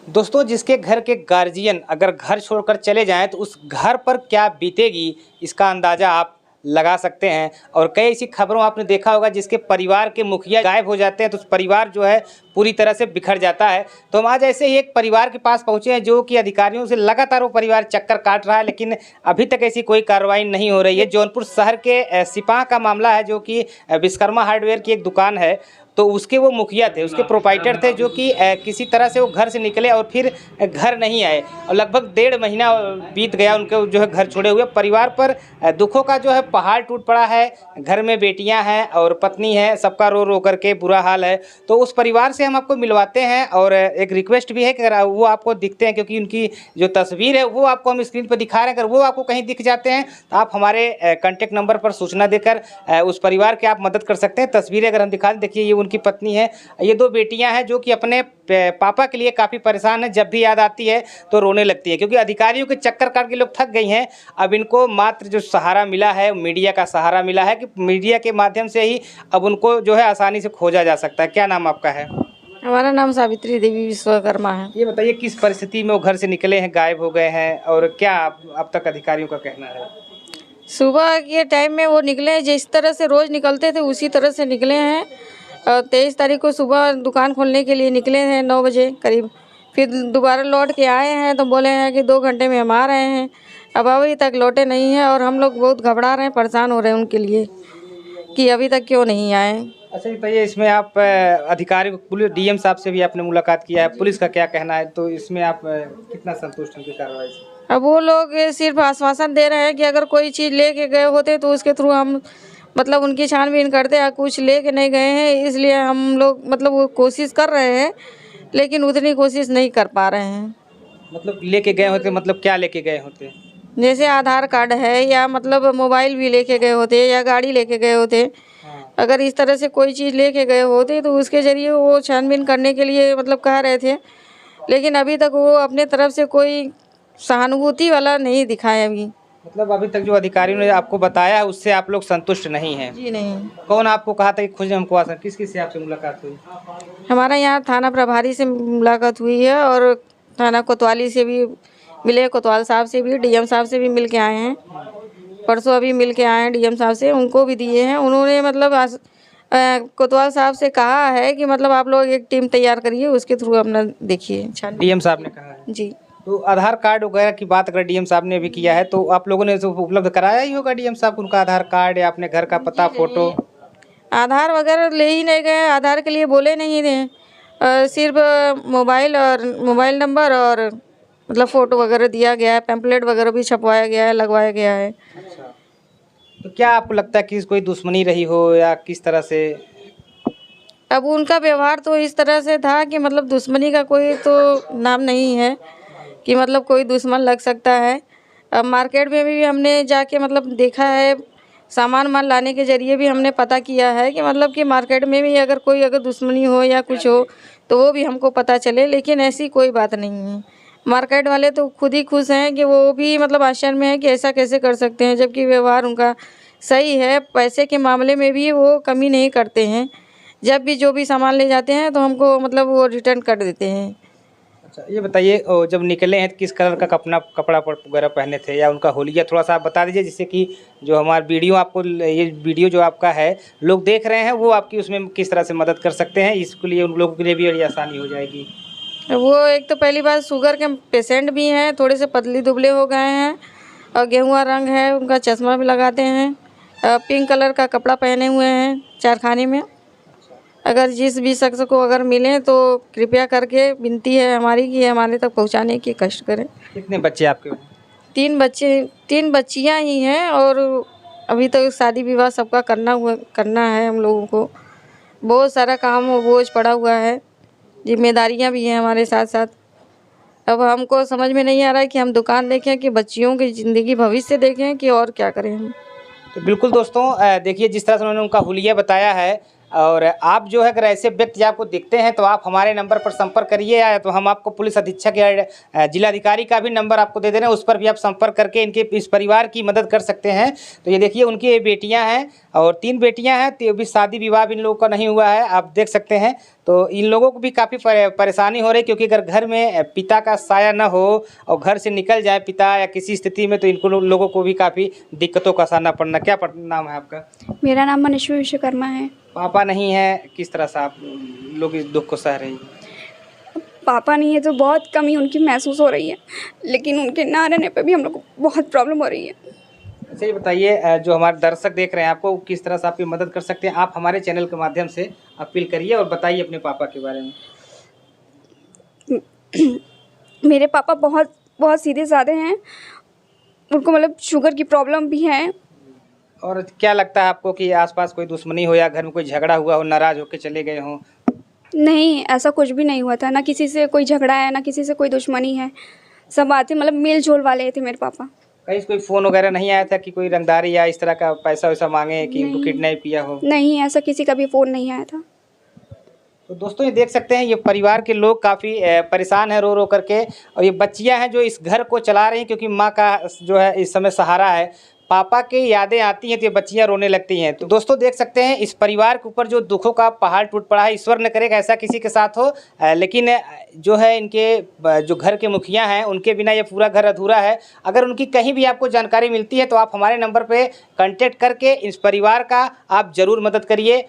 दोस्तों, जिसके घर के गार्जियन अगर घर छोड़कर चले जाएं तो उस घर पर क्या बीतेगी, इसका अंदाज़ा आप लगा सकते हैं। और कई ऐसी खबरों आपने देखा होगा जिसके परिवार के मुखिया गायब हो जाते हैं तो उस परिवार जो है पूरी तरह से बिखर जाता है। तो हम आज ऐसे ही एक परिवार के पास पहुंचे हैं जो कि अधिकारियों से लगातार वो परिवार चक्कर काट रहा है, लेकिन अभी तक ऐसी कोई कार्रवाई नहीं हो रही है। जौनपुर शहर के सिपाह का मामला है, जो कि विश्वकर्मा हार्डवेयर की एक दुकान है। तो उसके वो मुखिया थे, उसके प्रोपाइटर थे, जो कि किसी तरह से वो घर से निकले और फिर घर नहीं आए और लगभग 1.5 महीना बीत गया उनके जो है घर छोड़े हुए। परिवार पर दुखों का जो है पहाड़ टूट पड़ा है। घर में बेटियां हैं और पत्नी है, सबका रो रो करके बुरा हाल है। तो उस परिवार से हम आपको मिलवाते हैं और एक रिक्वेस्ट भी है कि अगर वो आपको दिखते हैं, क्योंकि उनकी जो तस्वीर है वो आपको हम स्क्रीन पर दिखा रहे हैं, अगर वो आपको कहीं दिख जाते हैं तो आप हमारे कॉन्टैक्ट नंबर पर सूचना देकर उस परिवार की आप मदद कर सकते हैं। तस्वीरें अगर हम दिखा दें, देखिए ये उनकी पत्नी है, ये 2 बेटियां हैं जो कि अपने पापा के लिए काफ़ी परेशान है। जब भी याद आती है तो रोने लगती है, क्योंकि अधिकारियों के चक्कर काट के लोग थक गई हैं। अब इनको मात्र जो सहारा मिला है, मीडिया का सहारा मिला है कि मीडिया के माध्यम से ही अब उनको जो है आसानी से खोजा जा सकता है। क्या नाम आपका है? हमारा नाम सावित्री देवी विश्वकर्मा है। ये बताइए किस परिस्थिति में वो घर से निकले हैं, गायब हो गए हैं, और क्या अब तक अधिकारियों का कहना है? सुबह के टाइम में वो निकले, जिस तरह से रोज़ निकलते थे उसी तरह से निकले हैं। 23 तारीख को सुबह दुकान खोलने के लिए निकले हैं 9 बजे करीब। फिर दोबारा लौट के आए हैं तो बोले हैं कि 2 घंटे में हम आ रहे हैं। अब अभी तक लौटे नहीं हैं और हम लोग बहुत घबरा रहे हैं, परेशान हो रहे हैं उनके लिए कि अभी तक क्यों नहीं आए। अच्छा बताइए, इसमें आप अधिकारी पुलिस डीएम साहब से भी आपने मुलाकात किया है, पुलिस का क्या कहना है? तो इसमें आप कितना संतुष्ट हैं उनकी कार्रवाई से? अब वो लोग सिर्फ आश्वासन दे रहे हैं कि अगर कोई चीज़ लेके गए होते तो उसके थ्रू हम मतलब उनकी छानबीन करते हैं। कुछ लेके नहीं गए हैं, इसलिए हम लोग मतलब वो कोशिश कर रहे हैं, लेकिन उतनी कोशिश नहीं कर पा रहे हैं। मतलब लेके गए होते, मतलब क्या लेके गए होते? जैसे आधार कार्ड है या मतलब मोबाइल भी लेके गए होते या गाड़ी लेके गए होते। हाँ। अगर इस तरह से कोई चीज़ लेके गए होते तो उसके ज़रिए वो छानबीन करने के लिए मतलब कह रहे थे, लेकिन अभी तक वो अपने तरफ से कोई सहानुभूति वाला नहीं दिखाया अभी। मतलब अभी तक जो अधिकारियों ने आपको बताया है उससे आप लोग संतुष्ट नहीं हैं? जी नहीं। कौन आपको कहा था कि खुद हमको आसन, किस किस से आपसे मुलाकात हुई? हमारा यहाँ थाना प्रभारी से मुलाकात हुई है और थाना कोतवाली से भी मिले, कोतवाल साहब से भी, डीएम साहब से भी मिल के आए हैं। परसों अभी मिल के आए हैं डीएम साहब से, उनको भी दिए हैं। उन्होंने मतलब कोतवाल साहब से कहा है कि मतलब आप लोग एक टीम तैयार करिए, उसके थ्रू अपना देखिए छानबीन। डीएम साहब ने कहा है? जी। तो आधार कार्ड वगैरह की बात अगर डीएम साहब ने भी किया है तो आप लोगों ने तो उपलब्ध कराया ही होगा डीएम साहब उनका आधार कार्ड या अपने घर का पता, फोटो? आधार वगैरह ले ही नहीं गए, आधार के लिए बोले नहीं थे। सिर्फ मोबाइल और मोबाइल नंबर और मतलब फ़ोटो वगैरह दिया गया है, पैम्पलेट वगैरह भी छपवाया गया है, लगवाया गया है। अच्छा, तो क्या आपको लगता है कि कोई दुश्मनी रही हो या किस तरह से? अब उनका व्यवहार तो इस तरह से था कि मतलब दुश्मनी का कोई तो नाम नहीं है कि मतलब कोई दुश्मन लग सकता है। अब मार्केट में भी हमने जाके मतलब देखा है, सामान माल लाने के ज़रिए भी हमने पता किया है कि मतलब कि मार्केट में भी अगर कोई अगर दुश्मनी हो या कुछ हो तो वो भी हमको पता चले, लेकिन ऐसी कोई बात नहीं है। मार्केट वाले तो खुद ही खुश हैं कि वो भी मतलब आश्चर्य में है कि ऐसा कैसे कर सकते हैं, जबकि व्यवहार उनका सही है। पैसे के मामले में भी वो कमी नहीं करते हैं। जब भी जो भी सामान ले जाते हैं तो हमको मतलब वो रिटर्न कर देते हैं। अच्छा ये बताइए, जब निकले हैं तो किस कलर का कपड़ा वगैरह पहने थे या उनका होलिया थोड़ा सा आप बता दीजिए, जिससे कि जो हमारा वीडियो आपको ये वीडियो जो आपका है लोग देख रहे हैं वो आपकी उसमें किस तरह से मदद कर सकते हैं, इसके लिए उन लोगों के लिए भी बड़ी आसानी हो जाएगी। वो एक तो पहली बात शुगर के पेशेंट भी हैं, थोड़े से पतली दुबले हो गए हैं और गेहुआ रंग है उनका, चश्मा भी लगाते हैं, पिंक कलर का कपड़ा पहने हुए हैं चारखाने में। अगर जिस भी शख्स को अगर मिलें तो कृपया करके विनती है हमारी कि हमारे तक पहुंचाने की कष्ट करें। कितने बच्चे आपके? 3 बच्चियां ही हैं और अभी तो शादी विवाह सबका करना है हम लोगों को। बहुत सारा काम और बोझ पड़ा हुआ है, जिम्मेदारियां भी हैं हमारे साथ साथ। अब हमको समझ में नहीं आ रहा है कि हम दुकान देखें कि बच्चियों की ज़िंदगी भविष्य देखें कि और क्या करें हम। तो बिल्कुल दोस्तों, देखिए जिस तरह से उन्होंने उनका हुलिया बताया है, और आप जो है अगर ऐसे व्यक्ति आपको दिखते हैं तो आप हमारे नंबर पर संपर्क करिए, या तो हम आपको पुलिस अधीक्षक या जिलाधिकारी का भी नंबर आपको दे दे रहे हैं, उस पर भी आप संपर्क करके इनके इस परिवार की मदद कर सकते हैं। तो ये देखिए उनकी ये बेटियां हैं और 3 बेटियां हैं, तो अभी शादी विवाह इन लोगों का नहीं हुआ है, आप देख सकते हैं। तो इन लोगों को भी काफ़ी परेशानी हो रही, क्योंकि अगर घर में पिता का साया न हो और घर से निकल जाए पिता या किसी स्थिति में, तो इनको लोगों को भी काफ़ी दिक्कतों का सामना पड़ना। क्या नाम है आपका? मेरा नाम मनीषा विश्वकर्मा है। पापा नहीं है, किस तरह से आप लोग इस दुख को सह रही हैं? पापा नहीं है तो बहुत कमी उनकी महसूस हो रही है, लेकिन उनके ना रहने पे भी हम लोग को बहुत प्रॉब्लम हो रही है। अच्छा ये बताइए, जो हमारे दर्शक देख रहे हैं आपको, किस तरह से आपकी मदद कर सकते हैं? आप हमारे चैनल के माध्यम से अपील करिए और बताइए अपने पापा के बारे में। मेरे पापा बहुत बहुत सीधे साधे हैं, उनको मतलब शुगर की प्रॉब्लम भी है। और क्या लगता है आपको कि आसपास कोई दुश्मनी हो या घर में कोई झगड़ा हुआ हो, नाराज़ होकर चले गए हों? नहीं, ऐसा कुछ भी नहीं हुआ था, ना किसी से कोई झगड़ा है, ना किसी से कोई दुश्मनी है। सब आते मतलब मेल जोल वाले थे मेरे पापा। कहीं से कोई फ़ोन वगैरह नहीं आया था कि कोई रंगदारी या इस तरह का पैसा वैसा मांगे कि इनको किडनैप किया हो? नहीं, ऐसा किसी का भी फ़ोन नहीं आया था। तो दोस्तों ये देख सकते हैं, ये परिवार के लोग काफ़ी परेशान हैं रो रो करके, और ये बच्चियां हैं जो इस घर को चला रही हैं, क्योंकि माँ का जो है इस समय सहारा है। पापा की यादें आती हैं तो ये बच्चियां रोने लगती हैं। तो दोस्तों देख सकते हैं इस परिवार के ऊपर जो दुखों का पहाड़ टूट पड़ा है, ईश्वर न करे कि ऐसा किसी के साथ हो, लेकिन जो है इनके जो घर के मुखिया हैं उनके बिना ये पूरा घर अधूरा है। अगर उनकी कहीं भी आपको जानकारी मिलती है तो आप हमारे नंबर पर कांटेक्ट करके इस परिवार का आप ज़रूर मदद करिए।